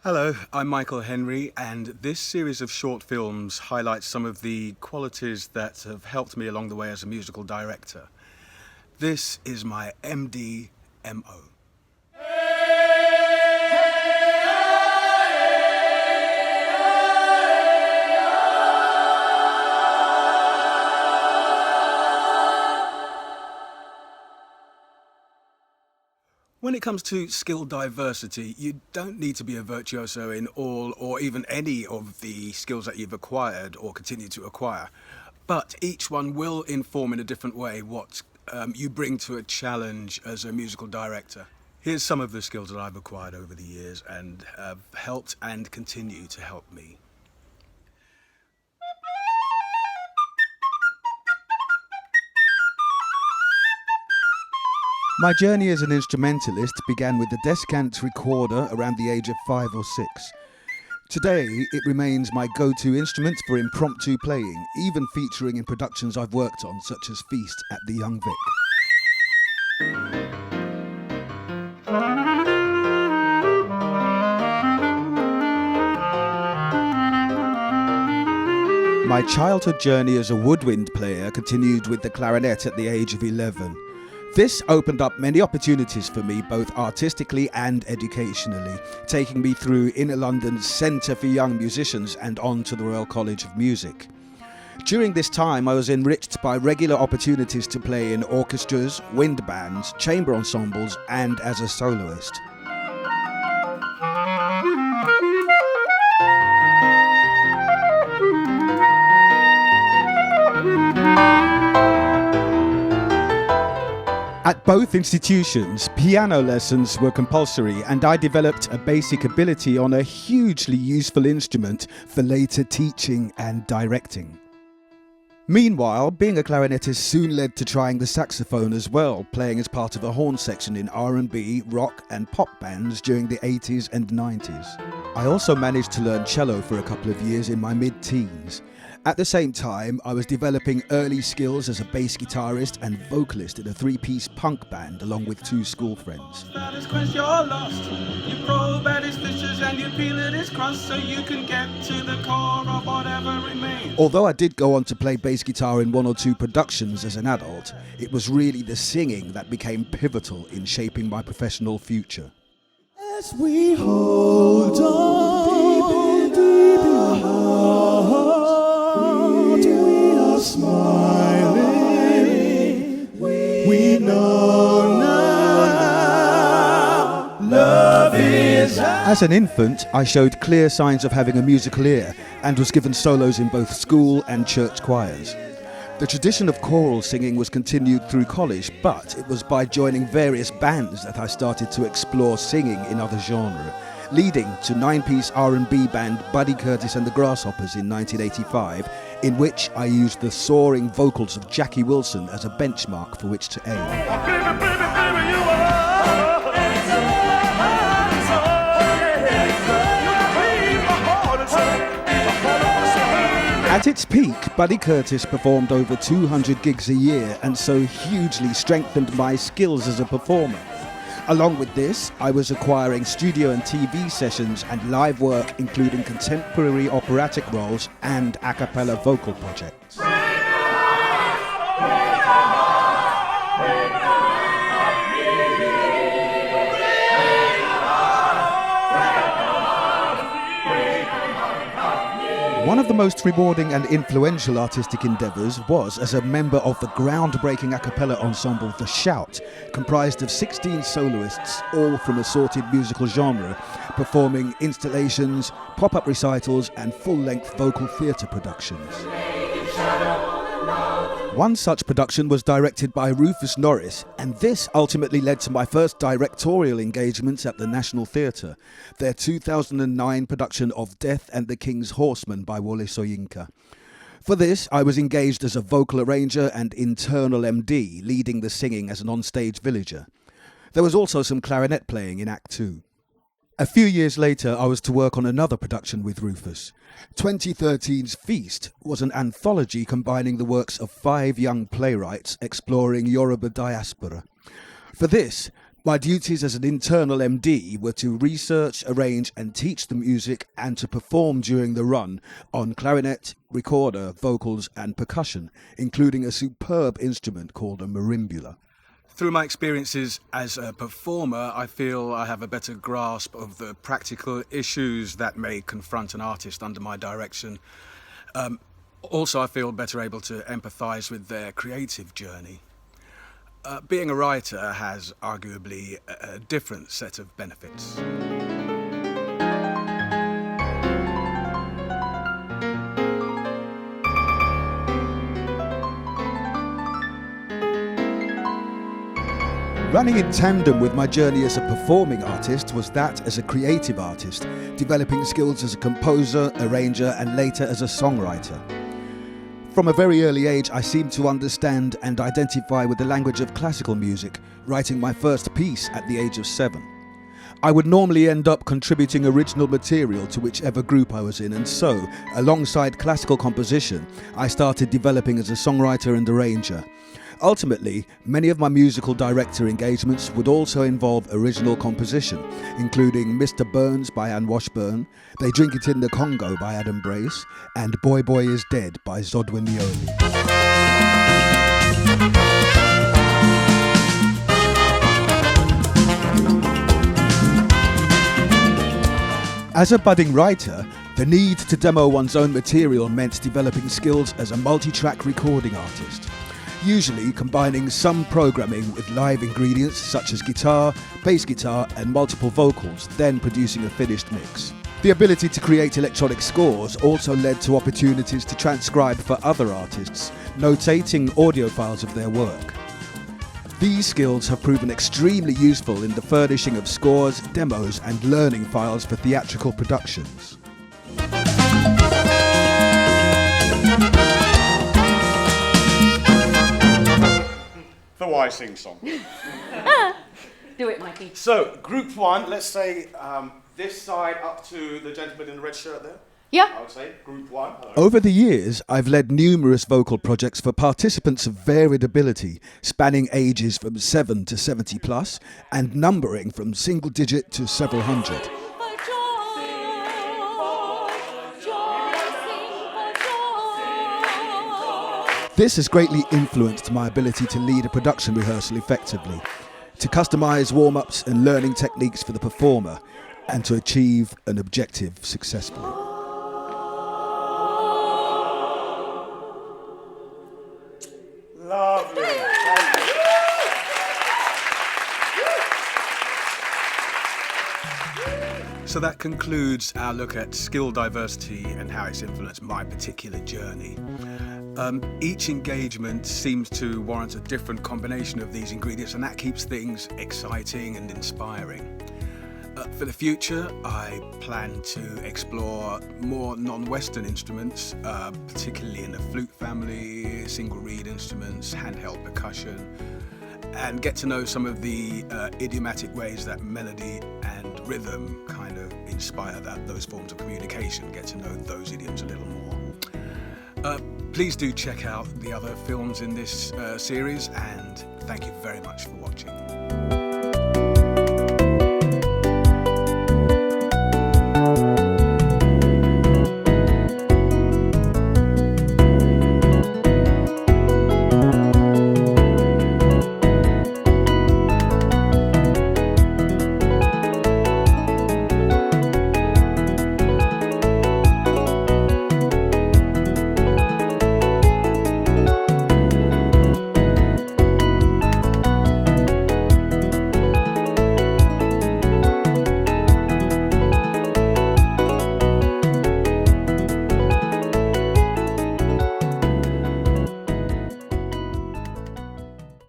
Hello, I'm Michael Henry, and this series of short films highlights some of the qualities that have helped me along the way as a musical director. This is my M.D.M.O. When it comes to skill diversity, you don't need to be a virtuoso in all or even any of the skills that you've acquired or continue to acquire. But each one will inform in a different way what you bring to a challenge as a musical director. Here's some of the skills that I've acquired over the years and have helped and continue to help me. My journey as an instrumentalist began with the descant recorder around the age of 5 or 6. Today, it remains my go-to instrument for impromptu playing, even featuring in productions I've worked on, such as Feast at the Young Vic. My childhood journey as a woodwind player continued with the clarinet at the age of 11. This opened up many opportunities for me, both artistically and educationally, taking me through Inner London's Centre for Young Musicians and on to the Royal College of Music. During this time, I was enriched by regular opportunities to play in orchestras, wind bands, chamber ensembles, and as a soloist. At both institutions, piano lessons were compulsory, and I developed a basic ability on a hugely useful instrument for later teaching and directing. Meanwhile, being a clarinetist soon led to trying the saxophone as well, playing as part of a horn section in R&B, rock and pop bands during the 80s and 90s. I also managed to learn cello for a couple of years in my mid-teens. At the same time, I was developing early skills as a bass guitarist and vocalist in a 3-piece punk band along with 2 school friends. Although I did go on to play bass guitar in 1 or 2 productions as an adult, it was really the singing that became pivotal in shaping my professional future. As we hold on deep in our heart, we are smiling. We know now love is ours. As an infant, I showed clear signs of having a musical ear and was given solos in both school and church choirs. The tradition of choral singing was continued through college, but it was by joining various bands that I started to explore singing in other genres, leading to 9-piece R&B band Buddy Curtis and the Grasshoppers in 1985, in which I used the soaring vocals of Jackie Wilson as a benchmark for which to aim. At its peak, Buddy Curtis performed over 200 gigs a year and so hugely strengthened my skills as a performer. Along with this, I was acquiring studio and TV sessions and live work including contemporary operatic roles and a cappella vocal projects. One of the most rewarding and influential artistic endeavours was as a member of the groundbreaking a cappella ensemble The Shout, comprised of 16 soloists, all from assorted musical genre, performing installations, pop-up recitals and full-length vocal theatre productions. One such production was directed by Rufus Norris, and this ultimately led to my first directorial engagements at the National Theatre, their 2009 production of Death and the King's Horseman by Wole Soyinka. For this, I was engaged as a vocal arranger and internal MD, leading the singing as an onstage villager. There was also some clarinet playing in Act 2. A few years later, I was to work on another production with Rufus. 2013's Feast was an anthology combining the works of 5 young playwrights exploring Yoruba diaspora. For this, My duties as an internal MD were to research, arrange and teach the music and to perform during the run on clarinet, recorder, vocals and percussion, including a superb instrument called a marimbula. Through my experiences as a performer, I feel I have a better grasp of the practical issues that may confront an artist under my direction. Also, I feel better able to empathise with their creative journey. Being a writer has arguably a different set of benefits. Running in tandem with my journey as a performing artist was that as a creative artist, developing skills as a composer, arranger and later as a songwriter. From a very early age, I seemed to understand and identify with the language of classical music, writing my first piece at the age of 7. I would normally end up contributing original material to whichever group I was in, and so, alongside classical composition, I started developing as a songwriter and arranger. Ultimately, many of my musical director engagements would also involve original composition, including Mr. Burns by Anne Washburn, They Drink It in the Congo by Adam Brace, and Boy Boy Is Dead by Zodwin Leone. As a budding writer, the need to demo one's own material meant developing skills as a multi-track recording artist, usually combining some programming with live ingredients such as guitar, bass guitar and multiple vocals, then producing a finished mix. The ability to create electronic scores also led to opportunities to transcribe for other artists, notating audio files of their work. These skills have proven extremely useful in the furnishing of scores, demos and learning files for theatrical productions. The Why Sing song. Do it, Mikey. So, group one, let's say this side up to the gentleman in the red shirt there. Yeah. I would say group one. Hello. Over the years, I've led numerous vocal projects for participants of varied ability, spanning ages from 7 to 70 plus, and numbering from single digit to several hundred. This has greatly influenced my ability to lead a production rehearsal effectively, to customize warm-ups and learning techniques for the performer, and to achieve an objective successfully. Lovely. So that concludes our look at skill diversity and how it's influenced my particular journey. Each engagement seems to warrant a different combination of these ingredients, and that keeps things exciting and inspiring. For the future, I plan to explore more non-Western instruments, particularly in the flute family, single reed instruments, handheld percussion, and get to know some of the idiomatic ways that melody and rhythm kind of inspire those forms of communication, get to know those idioms a little more. Please do check out the other films in this series, and thank you very much for watching.